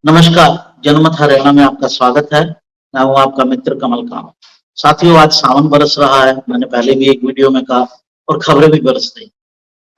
नमस्कार, जनमत हरियाणा में आपका स्वागत है। मैं हूँ आपका मित्र कमल कांत। साथियों, आज सावन बरस रहा है। मैंने पहले भी एक वीडियो में कहा और खबरें भी बरस रही।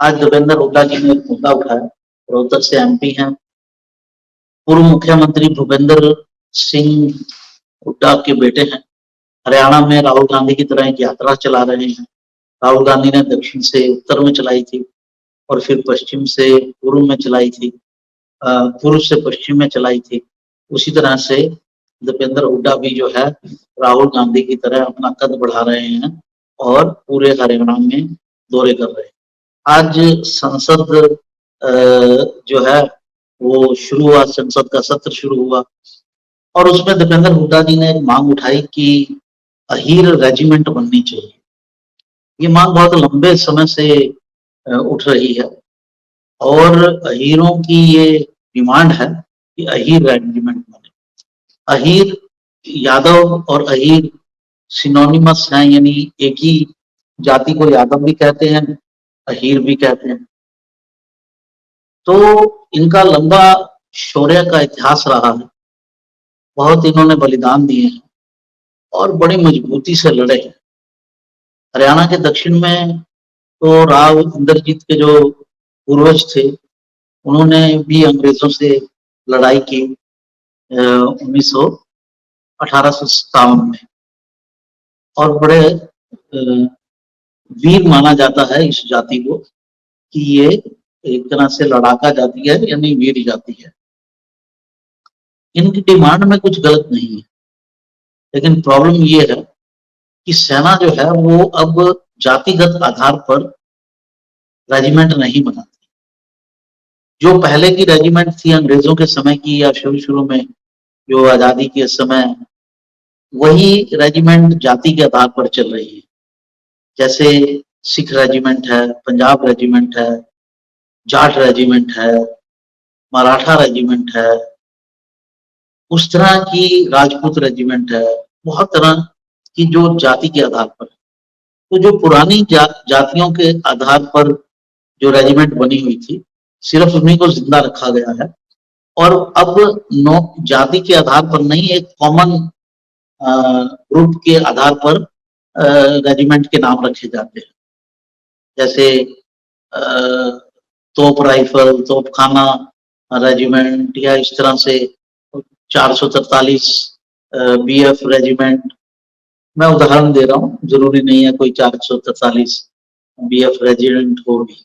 आज देवेंद्र हुड्डा जी ने एक मुद्दा उठाया। रोहतक से एमपी हैं। पूर्व मुख्यमंत्री भूपेंद्र सिंह हुड्डा के बेटे हैं। हरियाणा में राहुल गांधी की तरह एक यात्रा चला रहे हैं। राहुल गांधी ने दक्षिण से उत्तर में चलाई थी और फिर पश्चिम से पूर्व में चलाई थी, पूर्व से पश्चिम में चलाई थी। उसी तरह से दीपेंद्र हुड्डा भी जो है राहुल गांधी की तरह अपना कद बढ़ा रहे हैं और पूरे हरियाणा में दौरे कर रहे हैं। आज संसद जो है वो शुरू हुआ, संसद का सत्र शुरू हुआ और उसमें दीपेंद्र हुड्डा जी ने एक मांग उठाई कि अहीर रेजिमेंट बननी चाहिए। ये मांग बहुत लंबे समय से उठ रही है और अहीरों की ये डिमांड है कि अहीर रेजिमेंट बने। अहीर, यादव और अहीर सिनोनिमस हैं, यानी एक ही जाति को यादव भी कहते हैं, अहीर भी कहते हैं। तो इनका लंबा शौर्य का इतिहास रहा है। बहुत इन्होंने बलिदान दिए हैं और बड़ी मजबूती से लड़े हैं। हरियाणा के दक्षिण में तो राव इंद्रजीत के जो पूर्वज थे, उन्होंने भी अंग्रेजों से लड़ाई की 1857 में और बड़े वीर माना जाता है इस जाति को कि ये एक तरह से लड़ाका जाति है, यानी वीर जाति है। इनकी डिमांड में कुछ गलत नहीं है, लेकिन प्रॉब्लम ये है कि सेना जो है वो अब जातिगत आधार पर रेजिमेंट नहीं बनाती। जो पहले की रेजिमेंट थी अंग्रेजों के समय की या शुरू में जो आजादी के समय, वही रेजिमेंट जाति के आधार पर चल रही है। जैसे सिख रेजिमेंट है, पंजाब रेजिमेंट है, जाट रेजिमेंट है, मराठा रेजिमेंट है, उस तरह की राजपूत रेजिमेंट है। बहुत तरह की जो जाति के आधार पर। तो जो पुरानी जातियों के आधार पर जो रेजिमेंट बनी हुई थी, सिर्फ उन्हीं को जिंदा रखा गया है और अब जाति के आधार पर नहीं, एक कॉमन ग्रुप के आधार पर रेजिमेंट के नाम रखे जाते हैं। जैसे तोप राइफल, तोपखाना रेजिमेंट, या इस तरह से 443 बीएफ रेजिमेंट। मैं उदाहरण दे रहा हूँ, जरूरी नहीं है कोई 443 बीएफ रेजिमेंट हो भी।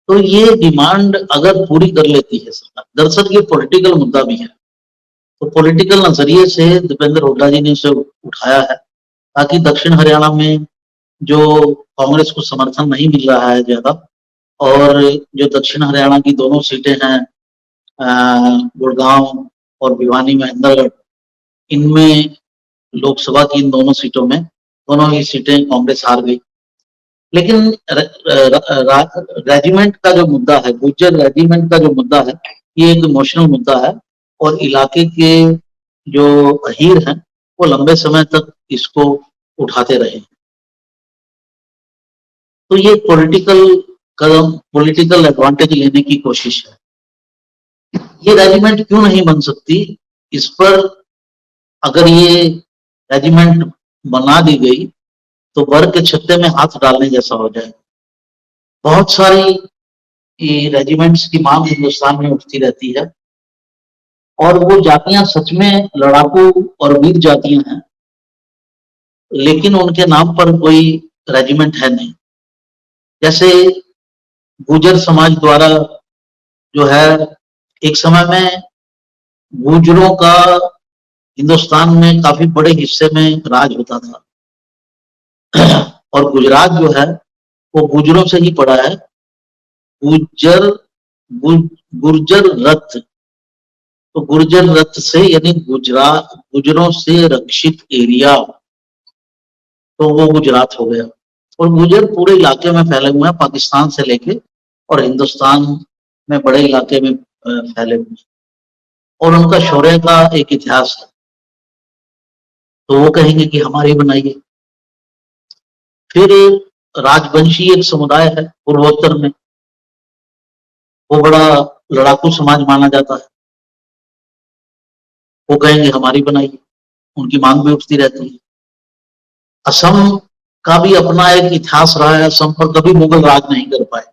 तो ये डिमांड अगर पूरी कर लेती है सरकार, दरअसल ये पॉलिटिकल मुद्दा भी है, तो पॉलिटिकल नजरिए से दीपेंद्र हुड्डा जी ने उसे उठाया है ताकि दक्षिण हरियाणा में जो कांग्रेस को समर्थन नहीं मिल रहा है ज्यादा, और जो दक्षिण हरियाणा की दोनों सीटें हैं, गुड़गांव और भिवानी महेंद्रगढ़, इनमें लोकसभा की इन दोनों सीटों में दोनों ही सीटें कांग्रेस हार गई। लेकिन रेजिमेंट का जो मुद्दा है, गुर्जर रेजिमेंट का जो मुद्दा है, ये एक इमोशनल मुद्दा है और इलाके के जो अहीर हैं वो लंबे समय तक इसको उठाते रहे। तो ये पॉलिटिकल कदम, पॉलिटिकल एडवांटेज लेने की कोशिश है। ये रेजिमेंट क्यों नहीं बन सकती, इस पर अगर ये रेजिमेंट बना दी गई तो वर्ग के छत्ते में हाथ डालने जैसा हो जाए। बहुत सारी रेजिमेंट्स की मांग हिंदुस्तान में उठती रहती है और वो जातियां सच में लड़ाकू और वीर जातियां हैं, लेकिन उनके नाम पर कोई रेजिमेंट है नहीं। जैसे गुर्जर समाज द्वारा जो है, एक समय में गुर्जरों का हिंदुस्तान में काफी बड़े हिस्से में राज होता था और गुजरात जो है वो गुर्जरों से ही पड़ा है। गुर्जर गुर्जर रथ, तो गुर्जर रथ से यानी गुजरों से रक्षित एरिया, तो वो गुजरात हो गया। और गुर्जर पूरे इलाके में फैले हुए हैं, पाकिस्तान से लेके और हिंदुस्तान में बड़े इलाके में फैले हुए, और उनका शौर्य का एक इतिहास है। तो वो कहेंगे कि हमारी बनाइए। फिर राजवंशी एक समुदाय है पूर्वोत्तर में, वो बड़ा लड़ाकू समाज माना जाता है, वो कहेंगे हमारी बनाइए, उनकी मांग भी उठती रहती है। असम का भी अपना एक इतिहास रहा है, असम पर कभी मुगल राज नहीं कर पाए,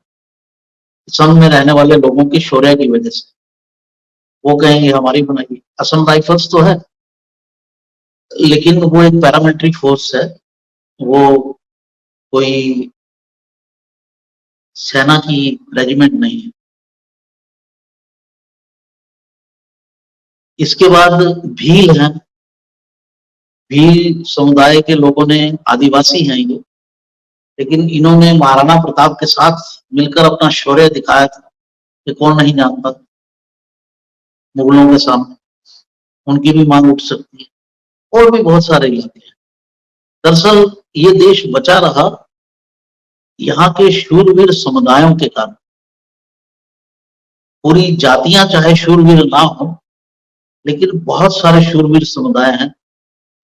असम में रहने वाले लोगों की शौर्य की वजह से। वो कहेंगे हमारी बनाइए। असम राइफल्स तो है, लेकिन वो एक पैरामिलिट्री फोर्स है, वो कोई सेना की रेजिमेंट नहीं है। इसके बाद भील हैं, भील समुदाय के लोगों ने, आदिवासी हैं ये, लेकिन इन्होंने महाराणा प्रताप के साथ मिलकर अपना शौर्य दिखाया था, ये कौन नहीं जानता, मुगलों के सामने उनकी भी मांग उठ सकती है। और भी बहुत सारे इलाके हैं। दरअसल ये देश बचा रहा यहाँ के शूरवीर समुदायों के कारण। पूरी जातियां चाहे शूरवीर ना हो, लेकिन बहुत सारे शूरवीर समुदाय हैं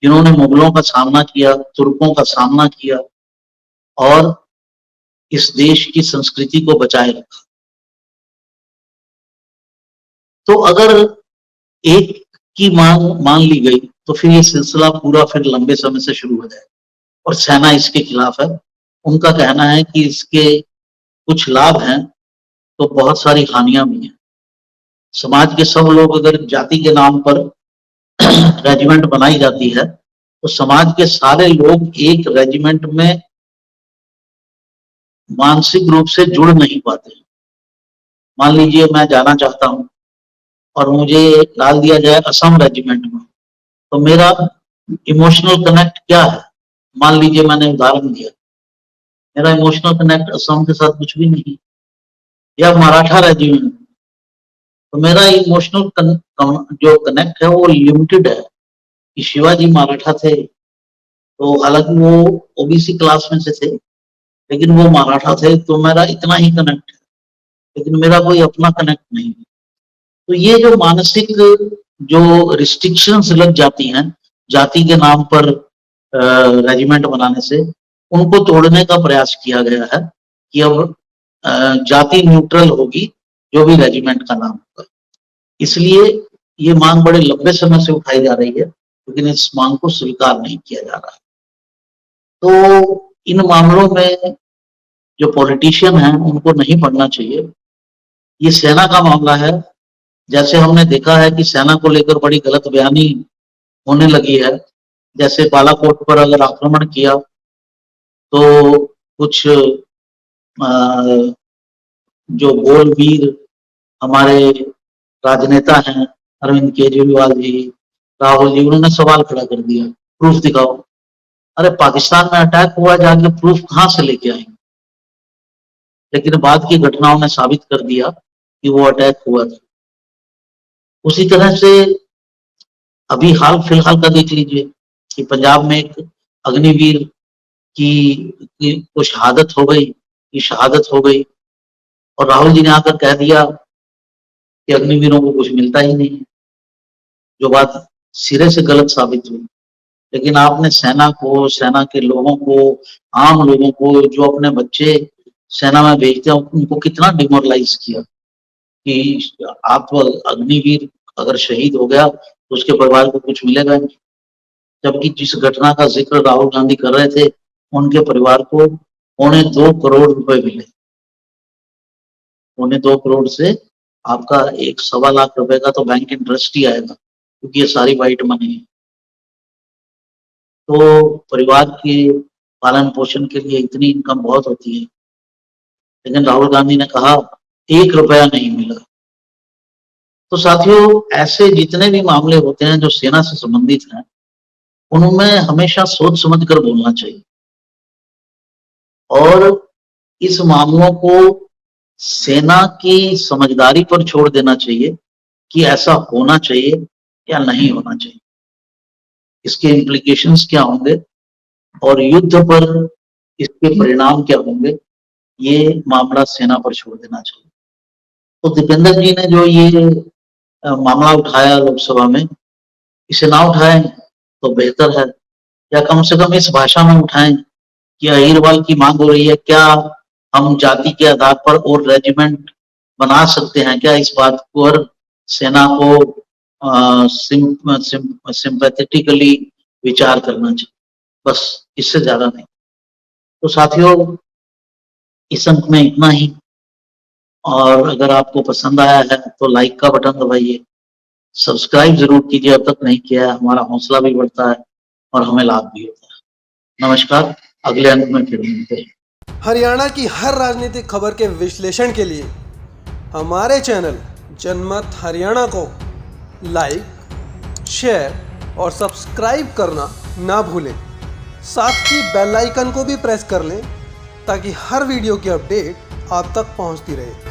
जिन्होंने मुगलों का सामना किया, तुर्कों का सामना किया और इस देश की संस्कृति को बचाए रखा। तो अगर एक की मांग मान ली गई तो फिर ये सिलसिला पूरा फिर लंबे समय से शुरू हो जाए, और सेना इसके खिलाफ है। उनका कहना है कि इसके कुछ लाभ हैं तो बहुत सारी हानियां भी हैं। समाज के सब लोग अगर जाति के नाम पर रेजिमेंट बनाई जाती है तो समाज के सारे लोग एक रेजिमेंट में मानसिक रूप से जुड़ नहीं पाते। मान लीजिए मैं जाना चाहता हूं और मुझे डाल दिया जाए असम रेजिमेंट में, तो मेरा इमोशनल कनेक्ट क्या है? मान लीजिए मैंने उदाहरण दिया, मेरा इमोशनल कनेक्ट असम के साथ कुछ भी नहीं, या मराठा रेजिमेंट, तो मेरा इमोशनल जो कनेक्ट है वो लिमिटेड है कि शिवाजी मराठा थे, तो हालांकि वो ओबीसी क्लास में से थे, लेकिन वो मराठा थे, तो मेरा इतना ही कनेक्ट है, लेकिन मेरा कोई अपना कनेक्ट नहीं है। तो ये जो मानसिक जो रिस्ट्रिक्शंस लग जाती हैं जाति के नाम पर रेजिमेंट बनाने से, उनको तोड़ने का प्रयास किया गया है कि अब जाति न्यूट्रल होगी जो भी रेजिमेंट का नाम होगा। इसलिए ये मांग बड़े लंबे समय से उठाई जा रही है, लेकिन इस मांग को स्वीकार नहीं किया जा रहा। तो इन मामलों में जो पॉलिटिशियन हैं उनको नहीं पढ़ना चाहिए। ये सेना का मामला है। जैसे हमने देखा है कि सेना को लेकर बड़ी गलत बयानी होने लगी है, जैसे बालाकोट पर अगर आक्रमण किया तो कुछ जो गोलवीर हमारे राजनेता हैं, अरविंद केजरीवाल जी, राहुल जी, उन्होंने सवाल खड़ा कर दिया, प्रूफ दिखाओ। अरे पाकिस्तान में अटैक हुआ, जाके प्रूफ कहां से लेके आएंगे? लेकिन बाद की घटनाओं ने साबित कर दिया कि वो अटैक हुआ था। उसी तरह से अभी हाल फिलहाल का देख लीजिए कि पंजाब में एक अग्निवीर की को शहादत हो गई, की शहादत हो गई, और राहुल जी ने आकर कह दिया कि अग्निवीरों को कुछ मिलता ही नहीं है, जो बात सिरे से गलत साबित हुई। लेकिन आपने सेना को, सेना के लोगों को, आम लोगों को जो अपने बच्चे सेना में भेजते हैं, उनको कितना डिमोरलाइज किया कि आप अग्निवीर अगर शहीद हो गया तो उसके परिवार को कुछ मिलेगा नहीं। जबकि जिस घटना का जिक्र राहुल गांधी कर रहे थे, उनके परिवार को 2.25 करोड़ रुपए मिले। 2.25 करोड़ से आपका 1.25 लाख रुपए का तो बैंक इंटरेस्ट ही आएगा, क्योंकि ये सारी वाइट मनी है। तो परिवार के पालन पोषण के लिए इतनी इनकम बहुत होती है, लेकिन राहुल गांधी ने कहा 1 रुपया नहीं मिला। तो साथियों, ऐसे जितने भी मामले होते हैं जो सेना से संबंधित हैं, उनमें हमेशा सोच समझ कर बोलना चाहिए, और इस मामलों को सेना की समझदारी पर छोड़ देना चाहिए कि ऐसा होना चाहिए या नहीं होना चाहिए, इसके इम्प्लीकेशंस क्या होंगे और युद्ध पर इसके परिणाम क्या होंगे, ये मामला सेना पर छोड़ देना चाहिए। तो दीपेंद्र जी ने जो ये मामला उठाया लोकसभा में, इसे ना उठाएं तो बेहतर है, या कम से कम इस भाषा में उठाएं कि अहिरवाल की मांग हो रही है, क्या हम जाति के आधार पर और रेजिमेंट बना सकते हैं क्या, इस बात पर सेना को सिंपैथेटिकली विचार करना चाहिए, बस इससे ज्यादा नहीं। तो साथियों, इस अंक में इतना ही। और अगर आपको पसंद आया है तो लाइक का बटन दबाइए, सब्सक्राइब जरूर कीजिए, अब तक नहीं किया है, हमारा हौसला भी बढ़ता है और हमें लाभ भी होता है। नमस्कार, अगले अंक में फिर मिलते हैं। हरियाणा की हर राजनीतिक खबर के विश्लेषण के लिए हमारे चैनल जनमत हरियाणा को लाइक, शेयर और सब्सक्राइब करना ना भूलें। साथ ही बेल आइकन को भी प्रेस कर लें ताकि हर वीडियो की अपडेट आप तक पहुंचती रहे।